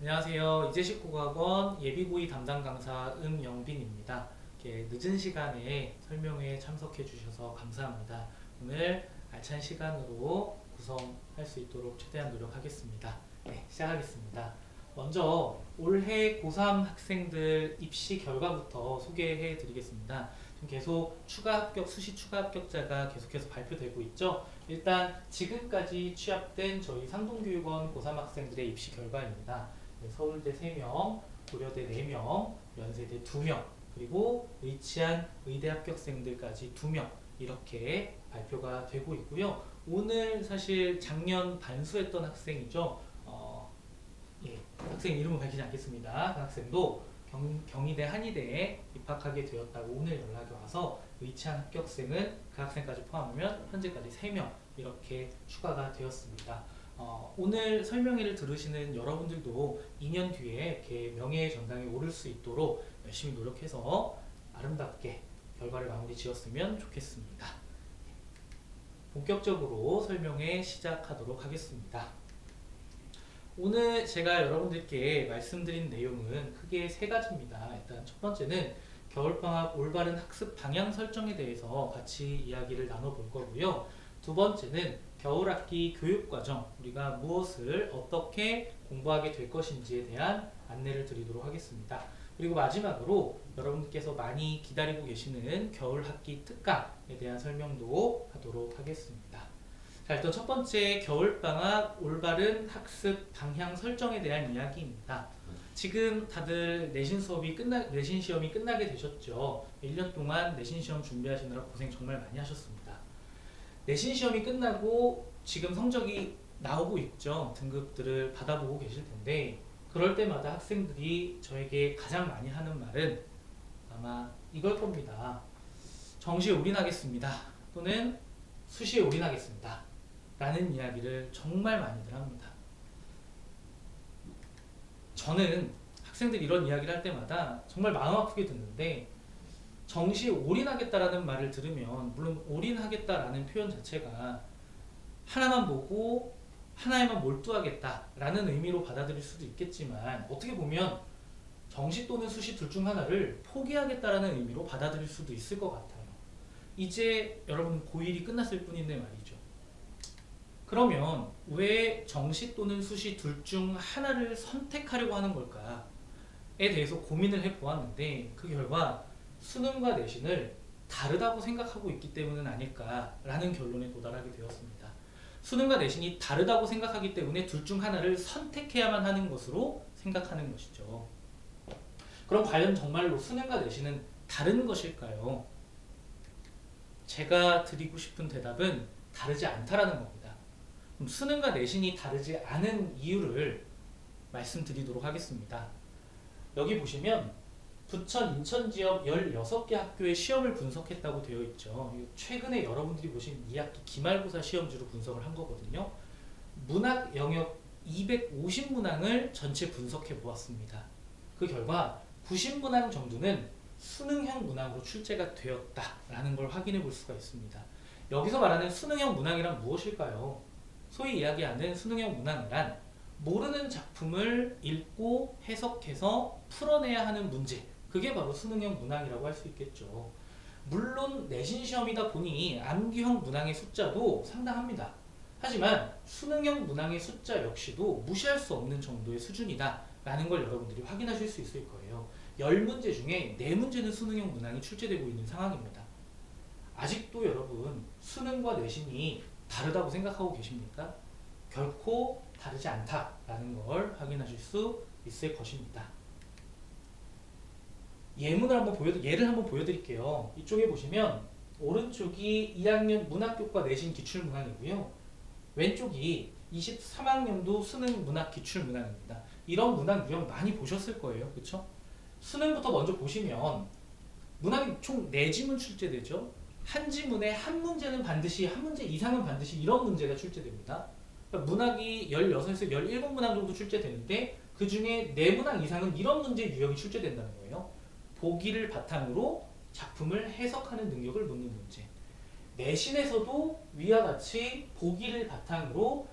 안녕하세요. 이재식국악원 예비고의 담당 강사 음영빈입니다. 이렇게 늦은 시간에 설명회에 참석해 주셔서 감사합니다. 오늘 알찬 시간으로 구성할 수 있도록 최대한 노력하겠습니다. 네, 시작하겠습니다. 먼저 올해 고3 학생들 입시 결과부터 소개해 드리겠습니다. 지금 계속 수시 추가 합격자가 계속해서 발표되고 있죠. 일단 지금까지 취합된 저희 상동교육원 고3 학생들의 입시 결과입니다. 서울대 3명, 고려대 4명, 연세대 2명, 그리고 의치한 의대 합격생들까지 2명 이렇게 발표가 되고 있고요. 오늘 사실 작년 반수했던 학생이죠. 학생 이름은 밝히지 않겠습니다. 그 학생도 경희대 한의대에 입학하게 되었다고 오늘 연락이 와서 의치한 합격생은 그 학생까지 포함하면 현재까지 3명 이렇게 추가가 되었습니다. 오늘 설명회를 들으시는 여러분들도 2년 뒤에 이렇게 명예의 전당에 오를 수 있도록 열심히 노력해서 아름답게 결과를 마무리 지었으면 좋겠습니다. 본격적으로 설명회 시작하도록 하겠습니다. 오늘 제가 여러분들께 말씀드린 내용은 크게 3가지입니다. 일단 첫 번째는 겨울방학 올바른 학습 방향 설정에 대해서 같이 이야기를 나눠볼 거고요. 두 번째는 겨울학기 교육과정, 우리가 무엇을 어떻게 공부하게 될 것인지에 대한 안내를 드리도록 하겠습니다. 그리고 마지막으로 여러분께서 많이 기다리고 계시는 겨울학기 특강에 대한 설명도 하도록 하겠습니다. 자, 일단 첫 번째 겨울방학 올바른 학습 방향 설정에 대한 이야기입니다. 지금 다들 내신 시험이 끝나게 되셨죠. 1년 동안 내신 시험 준비하시느라 고생 정말 많이 하셨습니다. 내신 시험이 끝나고 지금 성적이 나오고 있죠. 등급들을 받아보고 계실 텐데 그럴 때마다 학생들이 저에게 가장 많이 하는 말은 아마 이걸 겁니다. 정시에 올인하겠습니다. 또는 수시에 올인하겠습니다. 라는 이야기를 정말 많이들 합니다. 저는 학생들이 이런 이야기를 할 때마다 정말 마음 아프게 듣는데 정시에 올인하겠다라는 말을 들으면 물론 올인하겠다라는 표현 자체가 하나만 보고 하나에만 몰두하겠다라는 의미로 받아들일 수도 있겠지만 어떻게 보면 정시 또는 수시 둘 중 하나를 포기하겠다라는 의미로 받아들일 수도 있을 것 같아요. 이제 여러분 고1이 끝났을 뿐인데 말이죠. 그러면 왜 정시 또는 수시 둘 중 하나를 선택하려고 하는 걸까에 대해서 고민을 해보았는데 그 결과 수능과 내신을 다르다고 생각하고 있기 때문은 아닐까라는 결론에 도달하게 되었습니다. 수능과 내신이 다르다고 생각하기 때문에 둘 중 하나를 선택해야만 하는 것으로 생각하는 것이죠. 그럼 과연 정말로 수능과 내신은 다른 것일까요? 제가 드리고 싶은 대답은 다르지 않다라는 겁니다. 그럼 수능과 내신이 다르지 않은 이유를 말씀드리도록 하겠습니다. 여기 보시면 부천, 인천 지역 16개 학교의 시험을 분석했다고 되어 있죠. 최근에 여러분들이 보신 2학기 기말고사 시험지로 분석을 한 거거든요. 문학 영역 250문항을 전체 분석해 보았습니다. 그 결과 90문항 정도는 수능형 문항으로 출제가 되었다라는 걸 확인해 볼 수가 있습니다. 여기서 말하는 수능형 문항이란 무엇일까요? 소위 이야기하는 수능형 문항이란 모르는 작품을 읽고 해석해서 풀어내야 하는 문제, 그게 바로 수능형 문항이라고 할 수 있겠죠. 물론 내신 시험이다 보니 암기형 문항의 숫자도 상당합니다. 하지만 수능형 문항의 숫자 역시도 무시할 수 없는 정도의 수준이다 라는 걸 여러분들이 확인하실 수 있을 거예요. 10문제 중에 4문제는 수능형 문항이 출제되고 있는 상황입니다. 아직도 여러분 수능과 내신이 다르다고 생각하고 계십니까? 결코 다르지 않다라는 걸 확인하실 수 있을 것입니다. 예를 한번 보여드릴게요. 이쪽에 보시면 오른쪽이 2학년 문학교과 내신 기출문항이고요. 왼쪽이 23학년도 수능 문학 기출문항입니다. 이런 문항 유형 많이 보셨을 거예요. 그렇죠? 수능부터 먼저 보시면 문항이 총 4지문 출제되죠. 한 지문에 한 문제는 반드시, 한 문제 이상은 반드시 이런 문제가 출제됩니다. 그러니까 문학이 16에서 17문항 정도 출제되는데 그 중에 4문항 이상은 이런 문제 유형이 출제된다는 거예요. 보기를 바탕으로 작품을 해석하는 능력을 묻는 문제. 내신에서도 위와 같이 보기를 바탕으로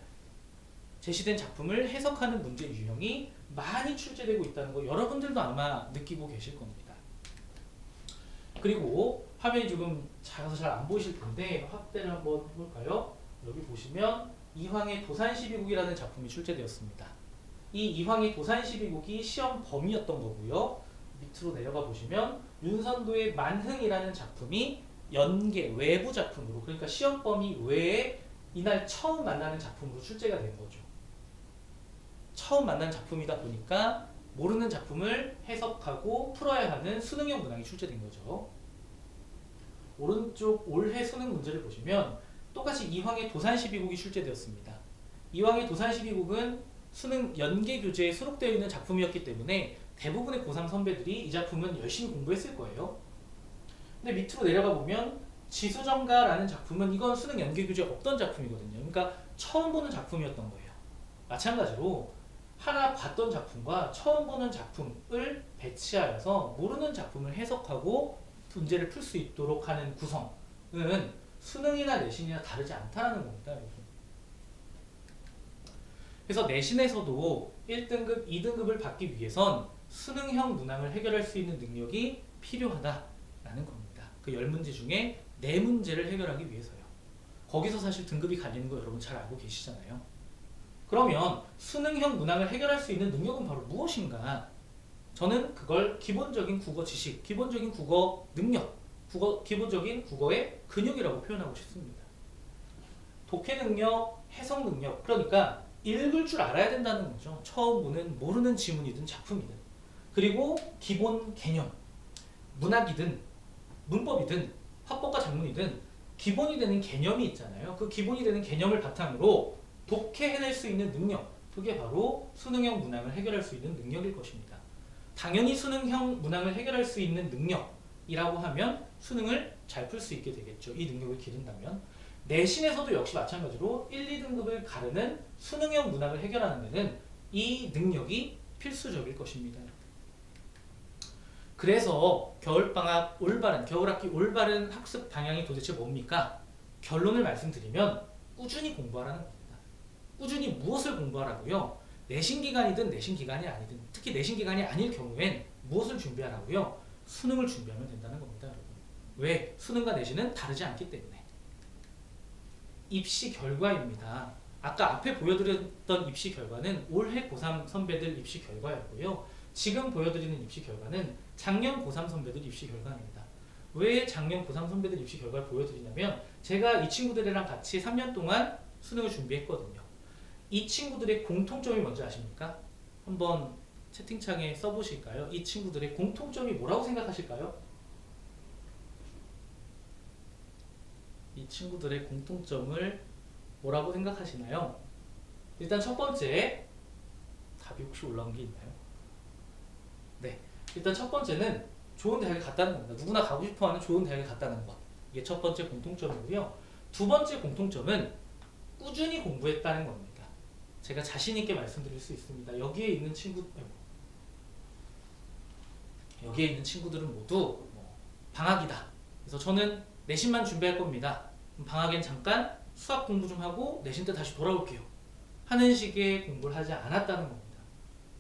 제시된 작품을 해석하는 문제 유형이 많이 출제되고 있다는 거 여러분들도 아마 느끼고 계실 겁니다. 그리고 화면이 조금 작아서 잘 안 보이실 텐데 확대를 한번 해볼까요? 여기 보시면 이황의 도산12국이라는 작품이 출제되었습니다. 이 이황의 도산12국이 시험 범위였던 거고요. 밑으로 내려가 보시면 윤선도의 만흥이라는 작품이 연계 외부 작품으로, 그러니까 시험 범위 외에 이날 처음 만나는 작품으로 출제가 된 거죠. 처음 만난 작품이다 보니까 모르는 작품을 해석하고 풀어야 하는 수능형 문항이 출제된 거죠. 오른쪽 올해 수능 문제를 보시면 똑같이 이황의 도산12국이 출제되었습니다. 이황의 도산12국은 수능 연계 교재에 수록되어 있는 작품이었기 때문에 대부분의 고3 선배들이 이 작품은 열심히 공부했을 거예요. 근데 밑으로 내려가 보면 지수정가라는 작품은 이건 수능 연계 교재에 없던 작품이거든요. 그러니까 처음 보는 작품이었던 거예요. 마찬가지로 하나 봤던 작품과 처음 보는 작품을 배치하여서 모르는 작품을 해석하고 문제를 풀 수 있도록 하는 구성은 수능이나 내신이나 다르지 않다는 겁니다, 여러분. 그래서 내신에서도 1등급, 2등급을 받기 위해선 수능형 문항을 해결할 수 있는 능력이 필요하다라는 겁니다. 그 10문제 중에 4문제를 해결하기 위해서요. 거기서 사실 등급이 갈리는 거 여러분 잘 알고 계시잖아요. 그러면 수능형 문항을 해결할 수 있는 능력은 바로 무엇인가? 저는 그걸 기본적인 국어 지식, 기본적인 국어 능력, 기본적인 국어의 근육이라고 표현하고 싶습니다. 독해 능력, 해석 능력, 그러니까 읽을 줄 알아야 된다는 거죠. 처음 보는 모르는 지문이든 작품이든. 그리고 기본 개념, 문학이든 문법이든 화법과 작문이든 기본이 되는 개념이 있잖아요. 그 기본이 되는 개념을 바탕으로 독해해낼 수 있는 능력, 그게 바로 수능형 문항을 해결할 수 있는 능력일 것입니다. 당연히 수능형 문항을 해결할 수 있는 능력이라고 하면 수능을 잘 풀 수 있게 되겠죠. 이 능력을 기른다면. 내신에서도 역시 마찬가지로 1, 2등급을 가르는 수능형 문항을 해결하는 데는 이 능력이 필수적일 것입니다. 그래서 겨울방학 올바른, 겨울학기 올바른 학습 방향이 도대체 뭡니까? 결론을 말씀드리면 꾸준히 공부하라는 겁니다. 꾸준히 무엇을 공부하라고요? 내신 기간이든 내신 기간이 아니든, 특히 내신 기간이 아닐 경우엔 무엇을 준비하라고요? 수능을 준비하면 된다는 겁니다, 여러분. 왜? 수능과 내신은 다르지 않기 때문에. 입시 결과입니다. 아까 앞에 보여드렸던 입시 결과는 올해 고3 선배들 입시 결과였고요. 지금 보여드리는 입시 결과는 작년 고3 선배들 입시 결과입니다. 왜 작년 고3 선배들 입시 결과를 보여드리냐면 제가 이 친구들이랑 같이 3년 동안 수능을 준비했거든요. 이 친구들의 공통점이 뭔지 아십니까? 한번 채팅창에 써보실까요? 이 친구들의 공통점이 뭐라고 생각하실까요? 이 친구들의 공통점을 뭐라고 생각하시나요? 일단 첫 번째, 답이 혹시 올라온 게 있나요? 네, 일단 첫 번째는 좋은 대학에 갔다는 겁니다. 누구나 가고 싶어하는 좋은 대학에 갔다는 것. 이게 첫 번째 공통점이고요. 두 번째 공통점은 꾸준히 공부했다는 겁니다. 제가 자신 있게 말씀드릴 수 있습니다. 여기에 있는 친구들은 모두 방학이다. 그래서 저는 내신만 준비할 겁니다. 방학엔 잠깐 수학 공부 좀 하고 내신 때 다시 돌아올게요. 하는 식의 공부를 하지 않았다는 겁니다.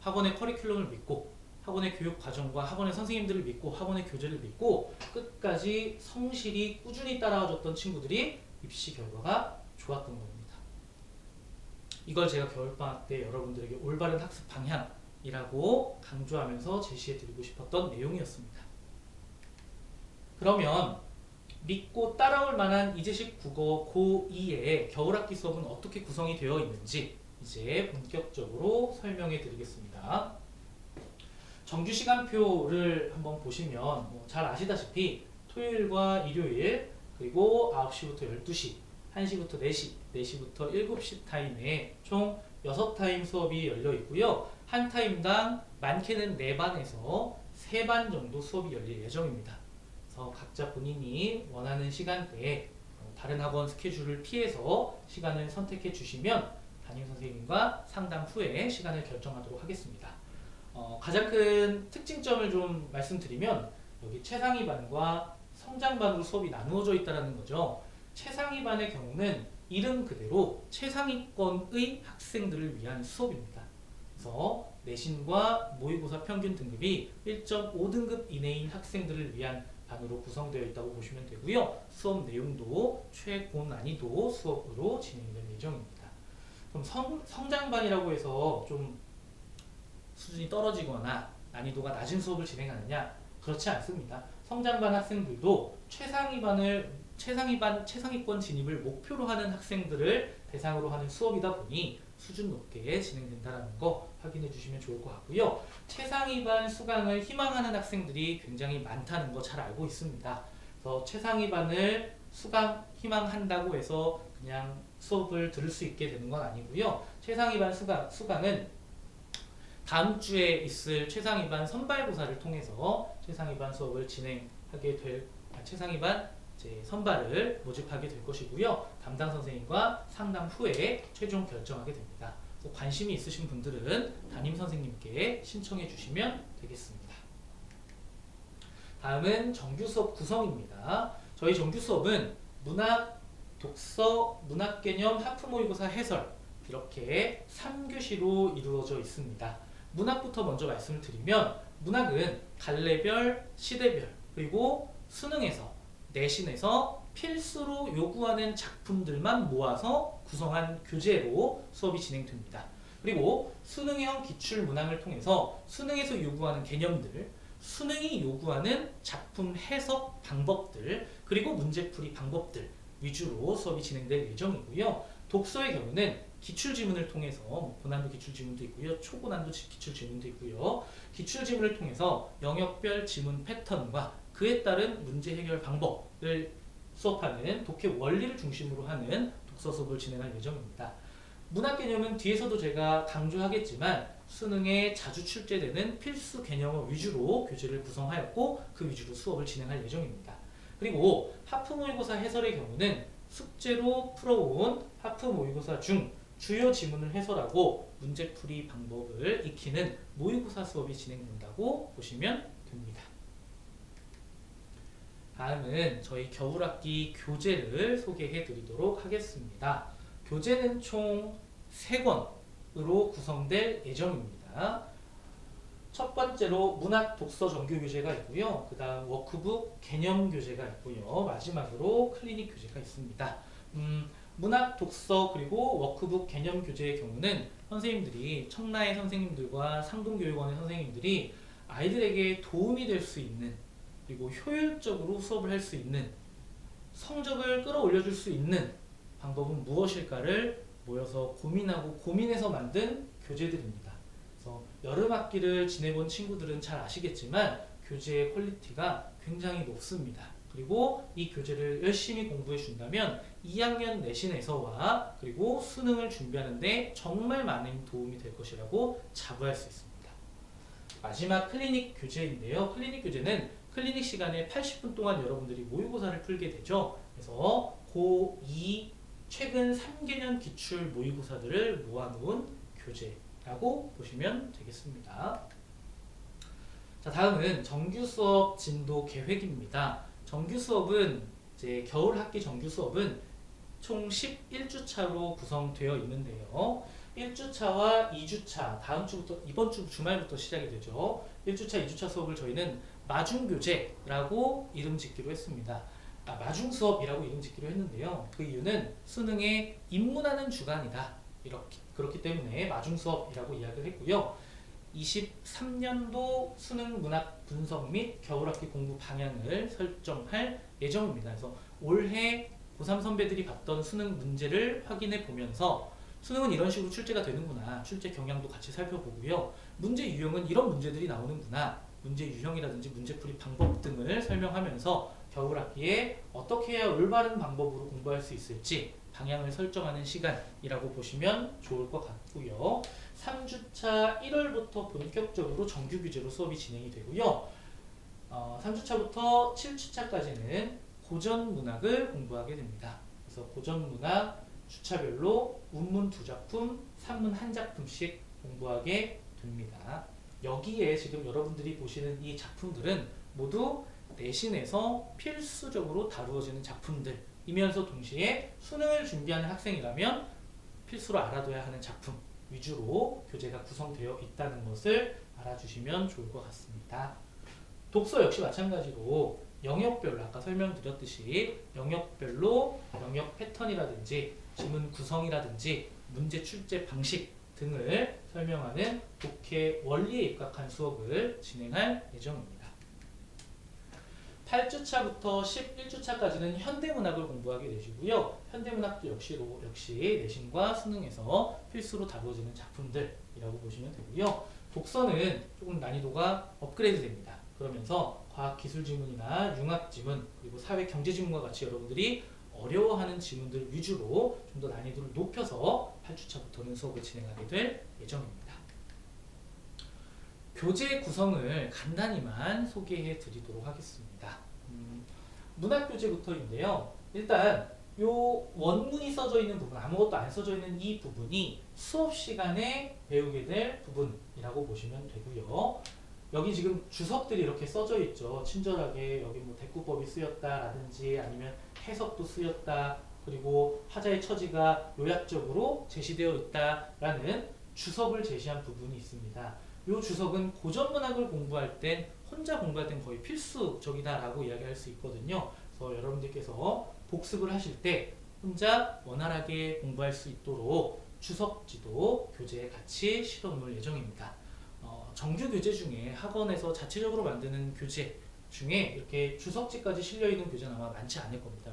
학원의 커리큘럼을 믿고, 학원의 교육 과정과 학원의 선생님들을 믿고, 학원의 교재를 믿고 끝까지 성실히 꾸준히 따라와줬던 친구들이 입시 결과가 좋았던 겁니다. 이걸 제가 겨울방학 때 여러분들에게 올바른 학습 방향이라고 강조하면서 제시해드리고 싶었던 내용이었습니다. 그러면 믿고 따라올 만한 이재식 국어 고2의 겨울학기 수업은 어떻게 구성이 되어 있는지 이제 본격적으로 설명해 드리겠습니다. 정규 시간표를 한번 보시면 잘 아시다시피 토요일과 일요일, 그리고 9시부터 12시, 1시부터 4시, 4시부터 7시 타임에 총 6타임 수업이 열려 있고요. 한 타임당 많게는 4반에서 3반 정도 수업이 열릴 예정입니다. 그래서 각자 본인이 원하는 시간대에 다른 학원 스케줄을 피해서 시간을 선택해 주시면 담임선생님과 상담 후에 시간을 결정하도록 하겠습니다. 가장 큰 특징점을 좀 말씀드리면 여기 최상위반과 성장반으로 수업이 나누어져 있다는 거죠. 최상위반의 경우는 이름 그대로 최상위권의 학생들을 위한 수업입니다. 그래서 내신과 모의고사 평균 등급이 1.5등급 이내인 학생들을 위한 반으로 구성되어 있다고 보시면 되고요. 수업 내용도 최고난이도 수업으로 진행될 예정입니다. 그럼 성장반이라고 해서 좀 수준이 떨어지거나 난이도가 낮은 수업을 진행하느냐? 그렇지 않습니다. 성장반 학생들도 최상위권 진입을 목표로 하는 학생들을 대상으로 하는 수업이다 보니 수준 높게 진행된다는 거 확인해 주시면 좋을 것 같고요. 최상위반 수강을 희망하는 학생들이 굉장히 많다는 거 잘 알고 있습니다. 그래서 최상위반을 수강 희망한다고 해서 그냥 수업을 들을 수 있게 되는 건 아니고요. 최상위반 수강은 다음 주에 있을 최상위반 선발고사를 통해서 최상위반 수업을 진행하게 될 최상위반 선발을 모집하게 될 것이고요. 담당 선생님과 상담 후에 최종 결정하게 됩니다. 관심이 있으신 분들은 담임 선생님께 신청해 주시면 되겠습니다. 다음은 정규 수업 구성입니다. 저희 정규 수업은 문학, 독서, 문학개념, 하프모의고사 해설 이렇게 3교시로 이루어져 있습니다. 문학부터 먼저 말씀을 드리면 문학은 갈래별, 시대별 그리고 수능에서 내신에서 필수로 요구하는 작품들만 모아서 구성한 교재로 수업이 진행됩니다. 그리고 수능형 기출문항을 통해서 수능에서 요구하는 개념들, 수능이 요구하는 작품 해석 방법들, 그리고 문제풀이 방법들 위주로 수업이 진행될 예정이고요. 독서의 경우는 기출지문을 통해서 고난도 기출지문도 있고요. 초고난도 기출지문도 있고요. 기출지문을 통해서 영역별 지문 패턴과 그에 따른 문제 해결 방법을 수업하는 독해 원리를 중심으로 하는 독서 수업을 진행할 예정입니다. 문학 개념은 뒤에서도 제가 강조하겠지만 수능에 자주 출제되는 필수 개념을 위주로 교재를 구성하였고 그 위주로 수업을 진행할 예정입니다. 그리고 하프모의고사 해설의 경우는 숙제로 풀어온 하프모의고사 중 주요 지문을 해설하고 문제풀이 방법을 익히는 모의고사 수업이 진행된다고 보시면 됩니다. 다음은 저희 겨울학기 교재를 소개해 드리도록 하겠습니다. 교재는 총 3권으로 구성될 예정입니다. 첫 번째로 문학 독서 정규 교재가 있고요. 그 다음 워크북 개념 교재가 있고요. 마지막으로 클리닉 교재가 있습니다. 문학 독서 그리고 워크북 개념 교재의 경우는 선생님들이 청라의 선생님들과 상동교육원의 선생님들이 아이들에게 도움이 될 수 있는 그리고 효율적으로 수업을 할 수 있는 성적을 끌어올려줄 수 있는 방법은 무엇일까를 모여서 고민하고 고민해서 만든 교재들입니다. 그래서 여름 학기를 지내본 친구들은 잘 아시겠지만 교재의 퀄리티가 굉장히 높습니다. 그리고 이 교재를 열심히 공부해 준다면 2학년 내신에서와 그리고 수능을 준비하는데 정말 많은 도움이 될 것이라고 자부할 수 있습니다. 마지막 클리닉 교재인데요. 클리닉 교재는 클리닉 시간에 80분 동안 여러분들이 모의고사를 풀게 되죠. 그래서 고2 최근 3개년 기출 모의고사들을 모아놓은 교재라고 보시면 되겠습니다. 자, 다음은 정규 수업 진도 계획입니다. 정규 수업은 이제 겨울 학기 정규 수업은 총 11주차로 구성되어 있는데요. 1주차와 2주차, 다음 주부터 이번 주 주말부터 시작이 되죠. 1주차, 2주차 수업을 저희는 마중교재라고 이름 짓기로 했습니다. 마중수업이라고 이름 짓기로 했는데요. 그 이유는 수능에 입문하는 주간이다. 그렇기 때문에 마중수업이라고 이야기를 했고요. 23년도 수능 문학 분석 및 겨울학기 공부 방향을 설정할 예정입니다. 그래서 올해 고3 선배들이 봤던 수능 문제를 확인해 보면서 수능은 이런 식으로 출제가 되는구나. 출제 경향도 같이 살펴보고요. 문제 유형은 이런 문제들이 나오는구나. 문제 유형이라든지 문제풀이 방법 등을 설명하면서 겨울학기에 어떻게 해야 올바른 방법으로 공부할 수 있을지 방향을 설정하는 시간이라고 보시면 좋을 것 같고요. 3주차 1월부터 본격적으로 정규 교재로 수업이 진행이 되고요. 3주차부터 7주차까지는 고전 문학을 공부하게 됩니다. 그래서 고전 문학 주차별로 운문 2작품, 산문 1작품씩 공부하게 됩니다. 여기에 지금 여러분들이 보시는 이 작품들은 모두 내신에서 필수적으로 다루어지는 작품들이면서 동시에 수능을 준비하는 학생이라면 필수로 알아둬야 하는 작품 위주로 교재가 구성되어 있다는 것을 알아주시면 좋을 것 같습니다. 독서 역시 마찬가지로 영역별로 아까 설명드렸듯이 영역별로 영역 패턴이라든지 지문 구성이라든지 문제 출제 방식 등을 설명하는 독해 원리에 입각한 수업을 진행할 예정입니다. 8주차부터 11주차까지는 현대문학을 공부하게 되시고요. 현대문학도 역시 내신과 수능에서 필수로 다루어지는 작품들이라고 보시면 되고요. 독서는 조금 난이도가 업그레이드 됩니다. 그러면서 과학기술지문이나 융합지문 그리고 사회경제지문과 같이 여러분들이 어려워하는 지문들 위주로 좀 더 난이도를 높여서 8주차부터는 수업을 진행하게 될 예정입니다. 교재 구성을 간단히만 소개해 드리도록 하겠습니다. 문학교재부터인데요. 일단 요 원문이 써져 있는 부분, 아무것도 안 써져 있는 이 부분이 수업 시간에 배우게 될 부분이라고 보시면 되고요. 여기 지금 주석들이 이렇게 써져 있죠. 친절하게 여기 뭐 대꾸법이 쓰였다라든지 아니면 해석도 쓰였다. 그리고 화자의 처지가 요약적으로 제시되어 있다라는 주석을 제시한 부분이 있습니다. 이 주석은 고전문학을 공부할 땐 혼자 공부할 땐 거의 필수적이다라고 이야기할 수 있거든요. 그래서 여러분들께서 복습을 하실 때 혼자 원활하게 공부할 수 있도록 주석지도 교재에 같이 실어놓을 예정입니다. 정규 교재 중에 학원에서 자체적으로 만드는 교재 중에 이렇게 주석지까지 실려있는 교재는 아마 많지 않을 겁니다.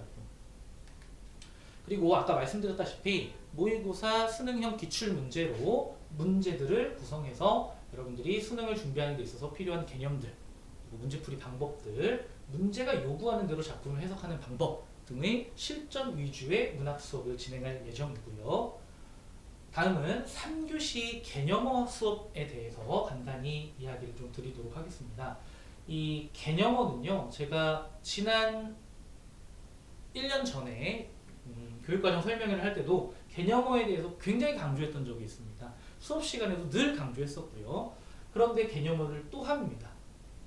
그리고 아까 말씀드렸다시피 모의고사 수능형 기출문제로 문제들을 구성해서 여러분들이 수능을 준비하는 데 있어서 필요한 개념들, 문제풀이 방법들, 문제가 요구하는 대로 작품을 해석하는 방법 등의 실전 위주의 문학 수업을 진행할 예정이고요. 다음은 3교시 개념어 수업에 대해서 간단히 이야기를 좀 드리도록 하겠습니다. 이 개념어는요, 제가 지난 1년 전에 교육과정 설명회를 할 때도 개념어에 대해서 굉장히 강조했던 적이 있습니다. 수업 시간에도 늘 강조했었고요. 그런데 개념어를 또 합니다.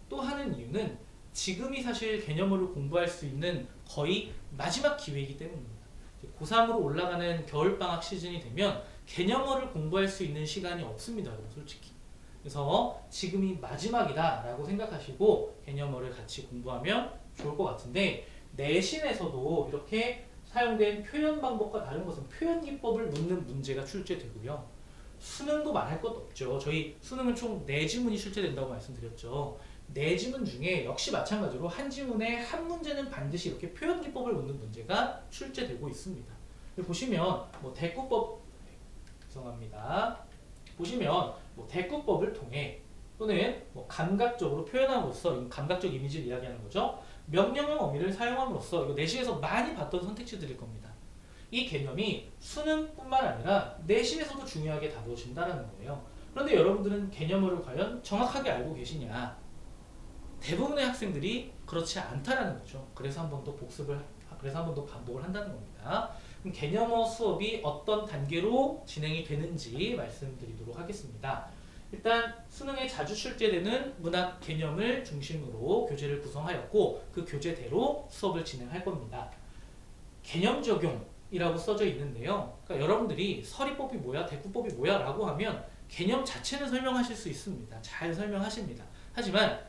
또 하는 이유는 지금이 사실 개념어를 공부할 수 있는 거의 마지막 기회이기 때문입니다. 고3으로 올라가는 겨울방학 시즌이 되면 개념어를 공부할 수 있는 시간이 없습니다. 솔직히. 그래서 지금이 마지막이다 라고 생각하시고 개념어를 같이 공부하면 좋을 것 같은데, 내신에서도 이렇게 사용된 표현 방법과 다른 것은 표현 기법을 묻는 문제가 출제되고요. 수능도 말할 것도 없죠. 저희 수능은 총 4지문이 출제된다고 말씀드렸죠. 4지문 중에 역시 마찬가지로 한 지문에 한 문제는 반드시 이렇게 표현 기법을 묻는 문제가 출제되고 있습니다. 보시면 대꾸법을 통해 또는 감각적으로 표현함으로써, 감각적 이미지를 이야기하는 거죠. 명령형 어미를 사용함으로써, 이거 내신에서 많이 봤던 선택지들일 겁니다. 이 개념이 수능뿐만 아니라 내신에서도 중요하게 다뤄진다는 거예요. 그런데 여러분들은 개념어를 과연 정확하게 알고 계시냐? 대부분의 학생들이 그렇지 않다라는 거죠. 그래서 한 번 더 반복을 한다는 겁니다. 그럼 개념어 수업이 어떤 단계로 진행이 되는지 말씀드리도록 하겠습니다. 일단 수능에 자주 출제되는 문학 개념을 중심으로 교재를 구성하였고, 그 교재대로 수업을 진행할 겁니다. 개념 적용이라고 써져 있는데요. 그러니까 여러분들이 서리법이 뭐야, 대꾸법이 뭐야 라고 하면 개념 자체는 설명하실 수 있습니다. 잘 설명하십니다. 하지만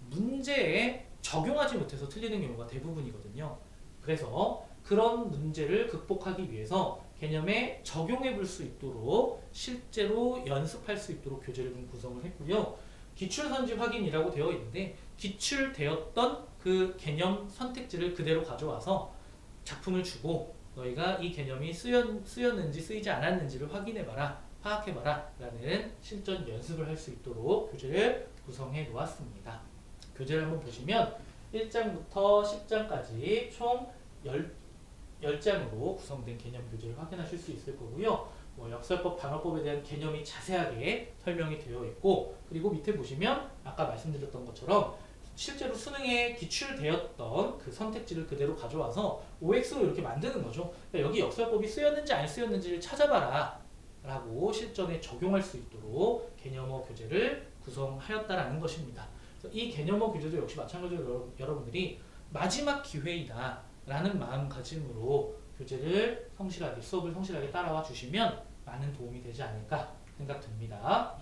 문제에 적용하지 못해서 틀리는 경우가 대부분이거든요. 그래서 그런 문제를 극복하기 위해서 개념에 적용해 볼 수 있도록 실제로 연습할 수 있도록 교재를 좀 구성을 했고요. 기출선지 확인이라고 되어 있는데, 기출되었던 그 개념 선택지를 그대로 가져와서 작품을 주고 너희가 이 개념이 쓰였는지 쓰이지 않았는지를 확인해봐라, 파악해봐라 라는 실전 연습을 할 수 있도록 교재를 구성해 놓았습니다. 교재를 한번 보시면 1장부터 10장까지 총 10장으로 구성된 개념 교재를 확인하실 수 있을 거고요. 역설법, 방어법에 대한 개념이 자세하게 설명이 되어 있고, 그리고 밑에 보시면 아까 말씀드렸던 것처럼 실제로 수능에 기출되었던 그 선택지를 그대로 가져와서 OX로 이렇게 만드는 거죠. 그러니까 여기 역설법이 쓰였는지 안 쓰였는지를 찾아봐라 라고 실전에 적용할 수 있도록 개념어 교재를 구성하였다라는 것입니다. 이 개념어 교재도 역시 마찬가지로 여러분들이 마지막 기회이다 라는 마음가짐으로 교재를 수업을 성실하게 따라와 주시면 많은 도움이 되지 않을까 생각됩니다.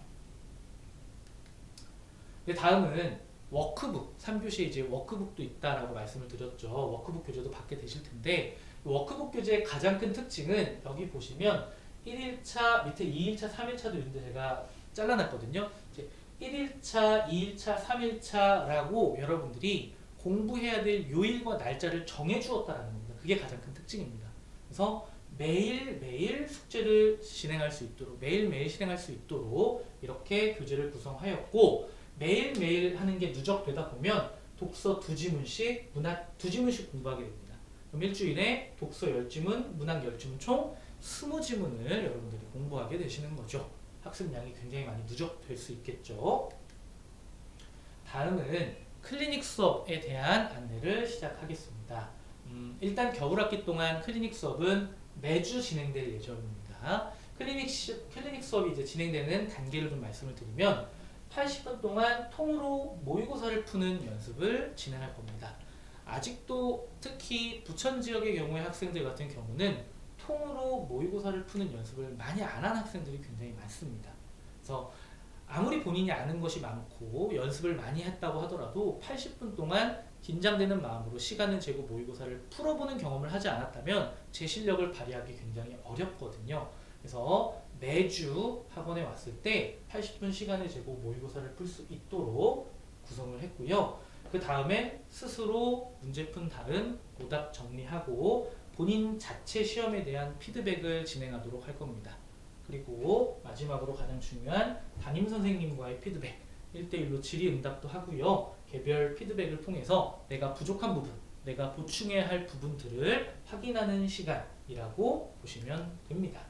네, 다음은 워크북, 3교시에 이제 워크북도 있다라고 말씀을 드렸죠. 워크북 교재도 받게 되실 텐데, 워크북 교재의 가장 큰 특징은 여기 보시면 1일차, 밑에 2일차, 3일차도 있는데 제가 잘라놨거든요. 이제 1일차, 2일차, 3일차라고 여러분들이 공부해야 될 요일과 날짜를 정해주었다라는 겁니다. 그게 가장 큰 특징입니다. 그래서 매일매일 숙제를 진행할 수 있도록, 매일매일 실행할 수 있도록 이렇게 교재를 구성하였고, 매일매일 하는 게 누적되다 보면 독서 2지문씩, 문학 2지문씩 공부하게 됩니다. 그럼 일주일에 독서 10지문, 문학 10지문 총 20지문을 여러분들이 공부하게 되시는 거죠. 학습량이 굉장히 많이 누적될 수 있겠죠. 다음은 클리닉 수업에 대한 안내를 시작하겠습니다. 일단 겨울학기 동안 클리닉 수업은 매주 진행될 예정입니다. 클리닉 수업이 이제 진행되는 단계를 좀 말씀을 드리면 80분 동안 통으로 모의고사를 푸는 연습을 진행할 겁니다. 아직도 특히 부천 지역의 경우의 학생들 같은 경우는 통으로 모의고사를 푸는 연습을 많이 안 한 학생들이 굉장히 많습니다. 그래서 아무리 본인이 아는 것이 많고 연습을 많이 했다고 하더라도 80분 동안 긴장되는 마음으로 시간을 재고 모의고사를 풀어보는 경험을 하지 않았다면 제 실력을 발휘하기 굉장히 어렵거든요. 그래서 매주 학원에 왔을 때 80분 시간을 재고 모의고사를 풀 수 있도록 구성을 했고요. 그 다음에 스스로 문제 푼 다음 오답 정리하고 본인 자체 시험에 대한 피드백을 진행하도록 할 겁니다. 그리고 마지막으로 가장 중요한 담임 선생님과의 피드백, 1대1로 질의응답도 하고요. 개별 피드백을 통해서 내가 부족한 부분, 내가 보충해야 할 부분들을 확인하는 시간이라고 보시면 됩니다.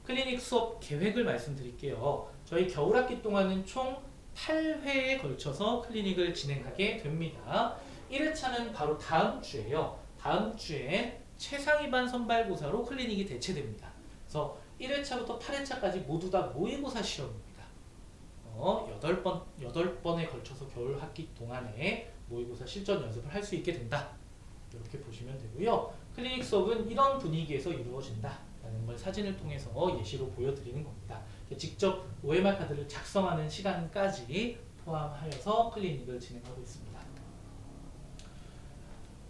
클리닉 수업 계획을 말씀드릴게요. 저희 겨울학기 동안은 총 8회에 걸쳐서 클리닉을 진행하게 됩니다. 1회차는 바로 다음 주에요. 다음 주에 최상위반 선발고사로 클리닉이 대체됩니다. 그래서 1회차부터 8회차까지 모두 다 모의고사 시험입니다. 8번에 걸쳐서 겨울학기 동안에 모의고사 실전 연습을 할 수 있게 된다. 이렇게 보시면 되고요. 클리닉 수업은 이런 분위기에서 이루어진다 라는 걸 사진을 통해서 예시로 보여드리는 겁니다. 직접 OMR 카드를 작성하는 시간까지 포함하여서 클리닉을 진행하고 있습니다.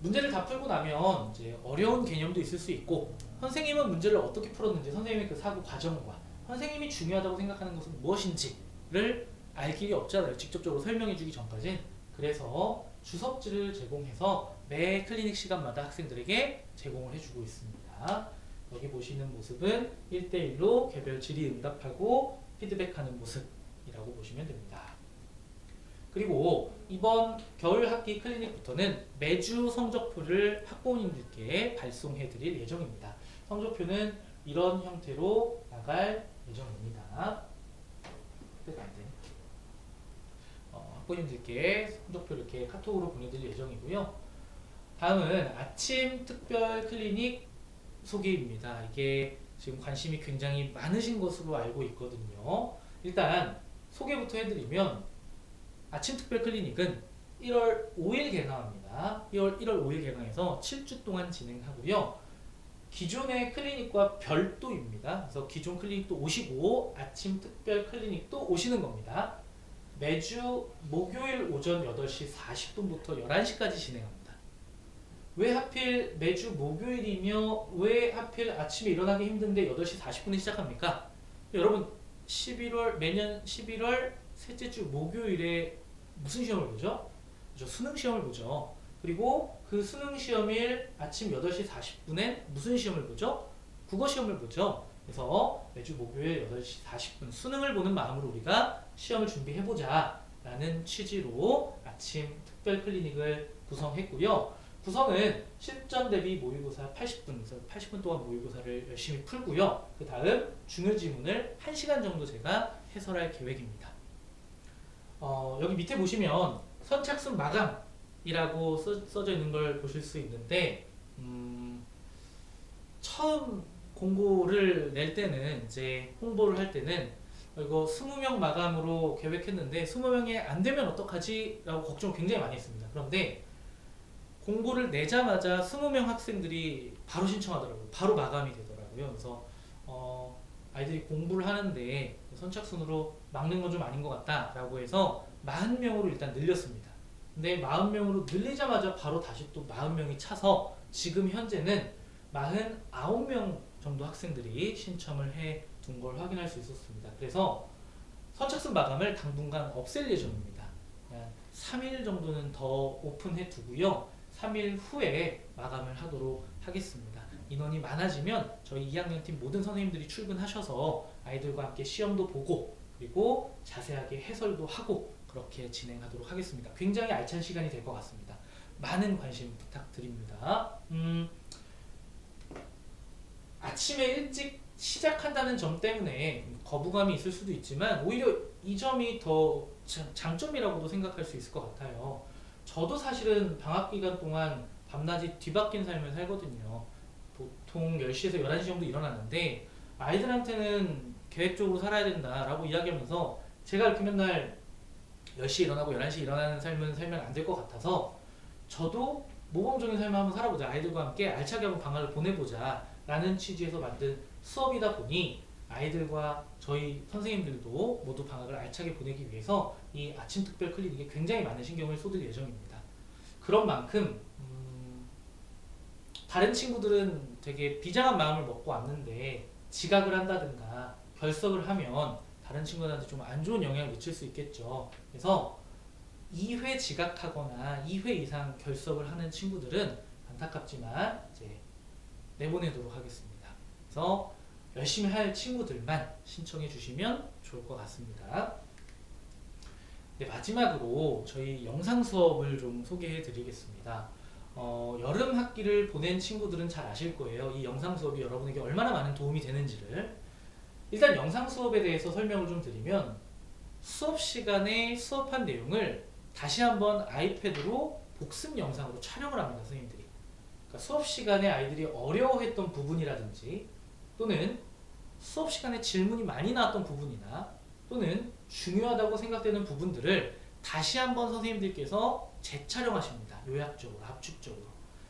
문제를 다 풀고 나면 이제 어려운 개념도 있을 수 있고, 선생님은 문제를 어떻게 풀었는지, 선생님의 그 사고 과정과 선생님이 중요하다고 생각하는 것은 무엇인지를 알 길이 없잖아요. 직접적으로 설명해 주기 전까지. 그래서 주석지를 제공해서 매 클리닉 시간마다 학생들에게 제공을 해주고 있습니다. 여기 보시는 모습은 1대1로 개별 질의응답하고 피드백하는 모습이라고 보시면 됩니다. 그리고 이번 겨울학기 클리닉부터는 매주 성적표를 학부모님들께 발송해 드릴 예정입니다. 성적표는 이런 형태로 나갈 예정입니다. 학부모님들께 성적표 이렇게 카톡으로 보내드릴 예정이고요. 다음은 아침 특별 클리닉 소개입니다. 이게 지금 관심이 굉장히 많으신 것으로 알고 있거든요. 일단 소개부터 해드리면 아침 특별 클리닉은 1월 5일 개강합니다. 1월 5일 개강해서 7주 동안 진행하고요. 기존의 클리닉과 별도입니다. 그래서 기존 클리닉도 오시고 아침 특별 클리닉도 오시는 겁니다. 매주 목요일 오전 8시 40분부터 11시까지 진행합니다. 왜 하필 매주 목요일이며 왜 하필 아침에 일어나기 힘든데 8시 40분에 시작합니까? 여러분 매년 11월 셋째 주 목요일에 무슨 시험을 보죠? 수능 시험을 보죠. 그리고 그 수능 시험일 아침 8시 40분엔 무슨 시험을 보죠? 국어 시험을 보죠. 그래서 매주 목요일 8시 40분 수능을 보는 마음으로 우리가 시험을 준비해보자 라는 취지로 아침 특별 클리닉을 구성했고요. 구성은 실전 대비 모의고사 80분, 그래서 80분 동안 모의고사를 열심히 풀고요. 그 다음 중요 지문을 1시간 정도 제가 해설할 계획입니다. 여기 밑에 보시면 선착순 마감이라고 써져 있는 걸 보실 수 있는데, 처음 공고를 낼 때는, 이제 홍보를 할 때는 이거 20명 마감으로 계획했는데 20명이 안 되면 어떡하지? 라고 걱정을 굉장히 많이 했습니다. 그런데 공고를 내자마자 20명 학생들이 바로 신청하더라고요. 바로 마감이 되더라고요. 그래서 아이들이 공부를 하는데 선착순으로 막는 건 좀 아닌 것 같다라고 해서 40명으로 일단 늘렸습니다. 근데 40명으로 늘리자마자 바로 다시 또 40명이 차서 지금 현재는 49명 정도 학생들이 신청을 해 둔 걸 확인할 수 있었습니다. 그래서 선착순 마감을 당분간 없앨 예정입니다. 3일 정도는 더 오픈해 두고요. 3일 후에 마감을 하도록 하겠습니다. 인원이 많아지면 저희 2학년팀 모든 선생님들이 출근하셔서 아이들과 함께 시험도 보고 그리고 자세하게 해설도 하고 그렇게 진행하도록 하겠습니다. 굉장히 알찬 시간이 될 것 같습니다. 많은 관심 부탁드립니다. 아침에 일찍 시작한다는 점 때문에 거부감이 있을 수도 있지만 오히려 이 점이 더 장점이라고도 생각할 수 있을 것 같아요. 저도 사실은 방학 기간 동안 밤낮이 뒤바뀐 삶을 살거든요. 보통 10시에서 11시 정도 일어났는데 아이들한테는 계획적으로 살아야 된다라고 이야기하면서 제가 이렇게 맨날 10시에 일어나고 11시에 일어나는 삶은 살면 안 될 것 같아서 저도 모범적인 삶을 한번 살아보자. 아이들과 함께 알차게 한번 방학을 보내보자 라는 취지에서 만든 수업이다 보니 아이들과 저희 선생님들도 모두 방학을 알차게 보내기 위해서 이 아침 특별 클리닉에 굉장히 많은 신경을 쏟을 예정입니다. 그런 만큼 다른 친구들은 되게 비장한 마음을 먹고 왔는데 지각을 한다든가 결석을 하면 다른 친구들한테 좀 안 좋은 영향을 미칠 수 있겠죠. 그래서 2회 지각하거나 2회 이상 결석을 하는 친구들은 안타깝지만 이제 내보내도록 하겠습니다. 그래서 열심히 할 친구들만 신청해 주시면 좋을 것 같습니다. 네, 마지막으로 저희 영상 수업을 좀 소개해 드리겠습니다. 여름 학기를 보낸 친구들은 잘 아실 거예요. 이 영상 수업이 여러분에게 얼마나 많은 도움이 되는지를. 일단 영상 수업에 대해서 설명을 좀 드리면 수업 시간에 수업한 내용을 다시 한번 아이패드로 복습 영상으로 촬영을 합니다. 선생님들이. 그러니까 수업 시간에 아이들이 어려워했던 부분이라든지 또는 수업 시간에 질문이 많이 나왔던 부분이나 또는 중요하다고 생각되는 부분들을 다시 한번 선생님들께서 재촬영하십니다. 요약적으로, 압축적으로.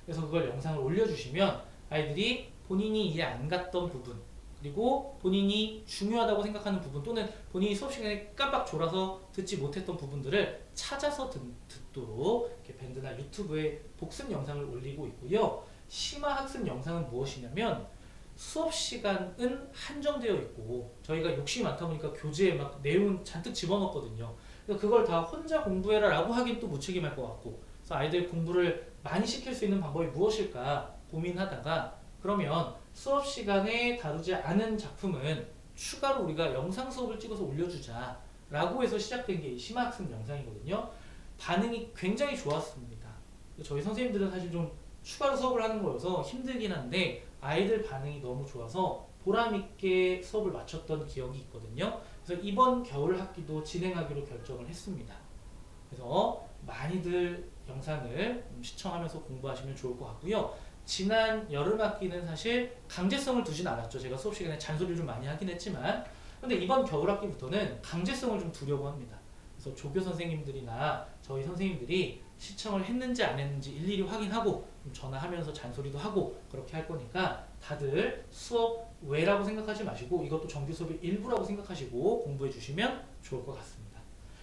그래서 그걸 영상을 올려주시면 아이들이 본인이 이해 안 갔던 부분 그리고 본인이 중요하다고 생각하는 부분 또는 본인이 수업 시간에 깜빡 졸아서 듣지 못했던 부분들을 찾아서 듣도록 이렇게 밴드나 유튜브에 복습 영상을 올리고 있고요. 심화 학습 영상은 무엇이냐면 수업 시간은 한정되어 있고 저희가 욕심이 많다 보니까 교재에 막 내용 잔뜩 집어넣거든요. 그래서 그걸 다 혼자 공부해라 라고 하긴 또 무책임할 것 같고 그래서 아이들 공부를 많이 시킬 수 있는 방법이 무엇일까 고민하다가 그러면 수업 시간에 다루지 않은 작품은 추가로 우리가 영상 수업을 찍어서 올려주자 라고 해서 시작된 게 심화학습 영상이거든요. 반응이 굉장히 좋았습니다. 저희 선생님들은 사실 좀 추가로 수업을 하는 거여서 힘들긴 한데 아이들 반응이 너무 좋아서 보람있게 수업을 마쳤던 기억이 있거든요. 그래서 이번 겨울 학기도 진행하기로 결정을 했습니다. 그래서 많이들 영상을 시청하면서 공부하시면 좋을 것 같고요. 지난 여름 학기는 사실 강제성을 두진 않았죠. 제가 수업 시간에 잔소리를 좀 많이 하긴 했지만 근데 이번 겨울 학기부터는 강제성을 좀 두려고 합니다. 그래서 조교 선생님들이나 저희 선생님들이 시청을 했는지 안 했는지 일일이 확인하고 전화하면서 잔소리도 하고 그렇게 할 거니까 다들 수업 외라고 생각하지 마시고 이것도 정규 수업의 일부라고 생각하시고 공부해 주시면 좋을 것 같습니다.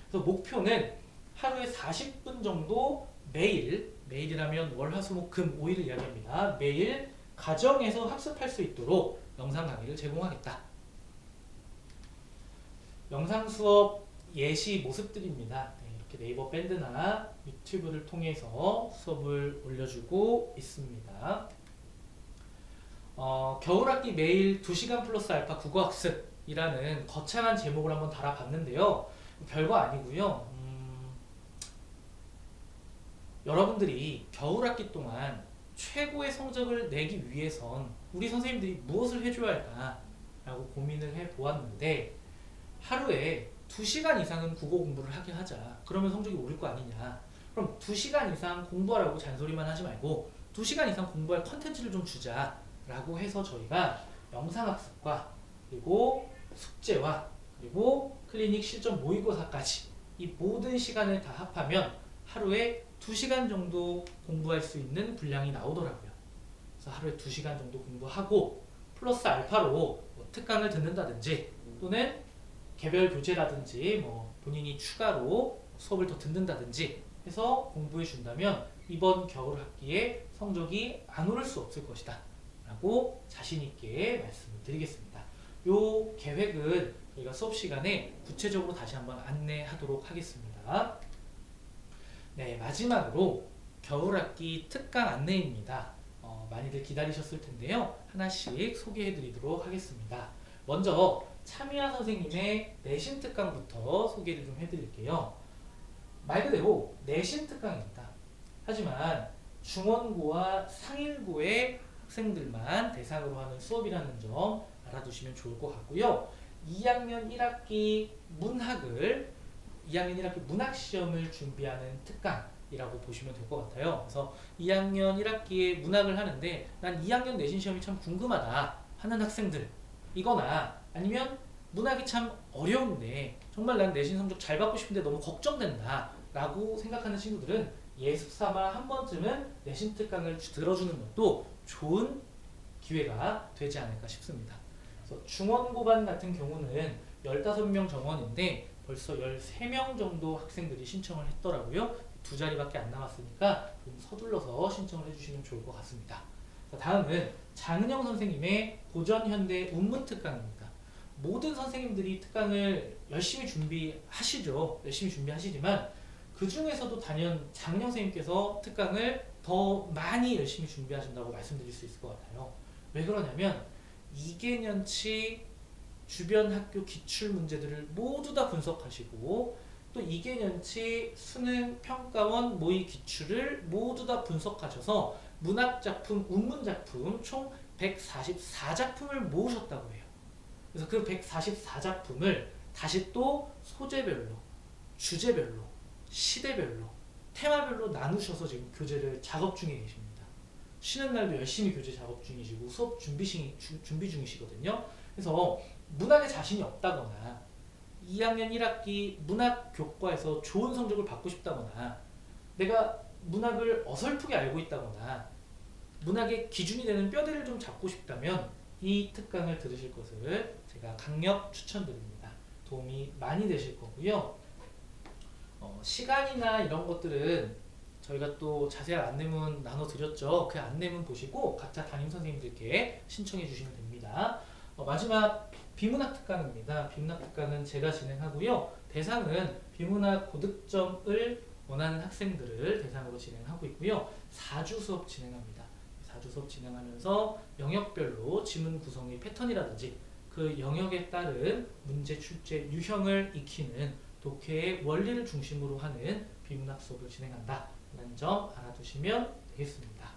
그래서 목표는 하루에 40분 정도 매일이라면 월, 화, 수, 목, 금 5일을 이야기합니다. 매일 가정에서 학습할 수 있도록 영상 강의를 제공하겠다. 영상 수업 예시 모습들입니다. 네, 이렇게 네이버 밴드나 유튜브를 통해서 수업을 올려주고 있습니다. 겨울학기 매일 2시간 플러스 알파 국어학습이라는 거창한 제목을 한번 달아봤는데요. 별거 아니고요. 여러분들이 겨울학기 동안 최고의 성적을 내기 위해선 우리 선생님들이 무엇을 해줘야 할까라고 고민을 해보았는데 하루에 2시간 이상은 국어 공부를 하게 하자. 그러면 성적이 오를 거 아니냐. 그럼 2시간 이상 공부하라고 잔소리만 하지 말고 2시간 이상 공부할 컨텐츠를 좀 주자라고 해서 저희가 영상학습과 그리고 숙제와 그리고 클리닉 실전 모의고사까지 이 모든 시간을 다 합하면 하루에 2시간 정도 공부할 수 있는 분량이 나오더라고요. 그래서 하루에 2시간 정도 공부하고 플러스 알파로 특강을 듣는다든지 또는 개별 교재라든지 뭐 본인이 추가로 수업을 더 듣는다든지 해서 공부해 준다면 이번 겨울 학기에 성적이 안 오를 수 없을 것이다 라고 자신 있게 말씀을 드리겠습니다. 요 계획은 저희가 수업 시간에 구체적으로 다시 한번 안내하도록 하겠습니다. 네, 마지막으로 겨울학기 특강 안내입니다. 많이들 기다리셨을 텐데요. 하나씩 소개해 드리도록 하겠습니다. 먼저 차미아 선생님의 내신 특강부터 소개를 좀 해드릴게요. 말 그대로 내신 특강입니다. 하지만 중원고와 상일고의 학생들만 대상으로 하는 수업이라는 점 알아두시면 좋을 것 같고요. 2학년 1학기 문학을 2학년 1학기 문학시험을 준비하는 특강이라고 보시면 될 것 같아요. 그래서 2학년 1학기에 문학을 하는데 난 2학년 내신 시험이 참 궁금하다 하는 학생들 이거나 아니면 문학이 참 어려운데 정말 난 내신 성적 잘 받고 싶은데 너무 걱정된다 라고 생각하는 친구들은 예습삼아 한 번쯤은 내신 특강을 들어주는 것도 좋은 기회가 되지 않을까 싶습니다. 그래서 중원고반 같은 경우는 15명 정원인데 벌써 13명 정도 학생들이 신청을 했더라고요. 두 자리밖에 안 남았으니까 좀 서둘러서 신청을 해주시면 좋을 것 같습니다. 자, 다음은 장은영 선생님의 고전현대 운문특강입니다. 모든 선생님들이 특강을 열심히 준비하시죠. 열심히 준비하시지만 그 중에서도 단연 장은영 선생님께서 특강을 더 많이 열심히 준비하신다고 말씀드릴 수 있을 것 같아요. 왜 그러냐면 2개년치 주변 학교 기출 문제들을 모두 다 분석하시고 또 2개년치 수능 평가원 모의 기출을 모두 다 분석하셔서 문학작품, 운문작품 총 144작품을 모으셨다고 해요. 그래서 그 144작품을 다시 또 소재별로, 주제별로, 시대별로, 테마별로 나누셔서 지금 교재를 작업 중에 계십니다. 쉬는 날도 열심히 교재 작업 중이시고 수업 준비 중이시거든요. 그래서 문학에 자신이 없다거나 2학년 1학기 문학 교과에서 좋은 성적을 받고 싶다거나 내가 문학을 어설프게 알고 있다거나 문학의 기준이 되는 뼈대를 좀 잡고 싶다면 이 특강을 들으실 것을 제가 강력 추천드립니다. 도움이 많이 되실 거고요. 시간이나 이런 것들은 저희가 또 자세한 안내문 나눠드렸죠. 그 안내문 보시고 각자 담임 선생님들께 신청해 주시면 됩니다. 마지막 비문학 특강입니다. 비문학 특강은 제가 진행하고요. 대상은 비문학 고득점을 원하는 학생들을 대상으로 진행하고 있고요. 4주 수업 진행합니다. 4주 수업 진행하면서 영역별로 지문 구성의 패턴이라든지 그 영역에 따른 문제 출제 유형을 익히는 독해의 원리를 중심으로 하는 비문학 수업을 진행한다 라는 점 알아두시면 되겠습니다.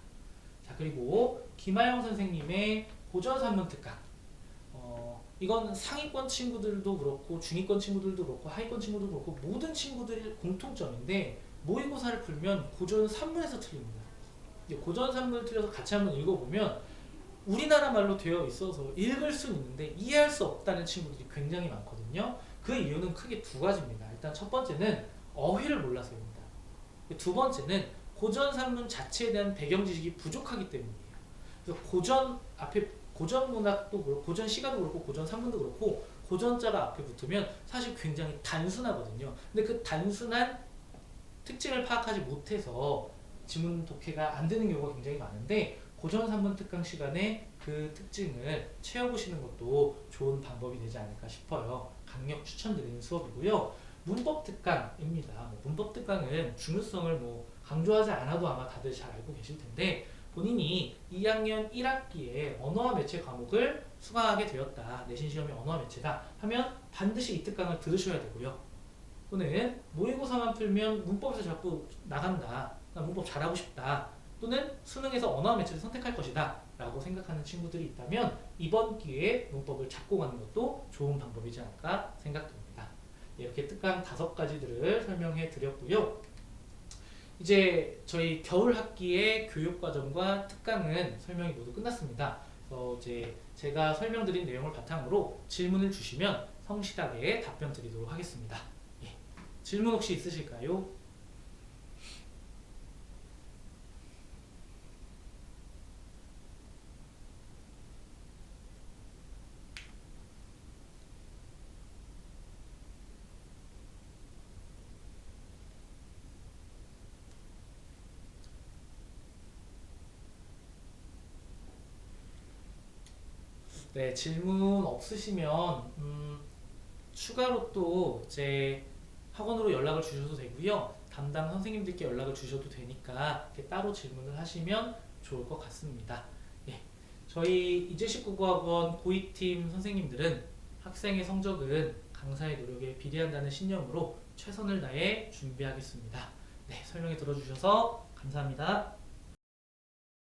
자, 그리고 김하영 선생님의 고전산문 특강, 이건 상위권 친구들도 그렇고 중위권 친구들도 그렇고 하위권 친구들도 그렇고 모든 친구들의 공통점인데 모의고사를 풀면 고전 산문에서 틀립니다. 고전 산문을 틀려서 같이 한번 읽어보면 우리나라 말로 되어 있어서 읽을 수는 있는데 이해할 수 없다는 친구들이 굉장히 많거든요. 그 이유는 크게 두 가지입니다. 일단 첫 번째는 어휘를 몰라서입니다. 두 번째는 고전 산문 자체에 대한 배경 지식이 부족하기 때문이에요. 그래서 고전 앞에 고전 문학도 그렇고 고전 시가도 그렇고 고전 산문도 그렇고 고전자가 앞에 붙으면 사실 굉장히 단순하거든요. 근데 그 단순한 특징을 파악하지 못해서 지문 독해가 안 되는 경우가 굉장히 많은데 고전 산문 특강 시간에 그 특징을 채워보시는 것도 좋은 방법이 되지 않을까 싶어요. 강력 추천드리는 수업이고요. 문법 특강입니다. 문법 특강은 중요성을 강조하지 않아도 아마 다들 잘 알고 계실 텐데 본인이 2학년 1학기에 언어와 매체 과목을 수강하게 되었다. 내신 시험이 언어와 매체다 하면 반드시 이 특강을 들으셔야 되고요. 또는 모의고사만 풀면 문법에서 자꾸 나간다. 나 문법 잘하고 싶다. 또는 수능에서 언어와 매체를 선택할 것이다 라고 생각하는 친구들이 있다면 이번 기회에 문법을 잡고 가는 것도 좋은 방법이지 않을까 생각됩니다. 이렇게 특강 5가지들을 설명해 드렸고요. 이제 저희 겨울 학기의 교육과정과 특강은 설명이 모두 끝났습니다. 그래서 이제 제가 설명드린 내용을 바탕으로 질문을 주시면 성실하게 답변 드리도록 하겠습니다. 예. 질문 혹시 있으실까요? 네, 질문 없으시면 추가로 또 제 학원으로 연락을 주셔도 되고요. 담당 선생님들께 연락을 주셔도 되니까 이렇게 따로 질문을 하시면 좋을 것 같습니다. 예, 저희 이재식국어학원 고이팀 선생님들은 학생의 성적은 강사의 노력에 비례한다는 신념으로 최선을 다해 준비하겠습니다. 네, 설명해 들어주셔서 감사합니다.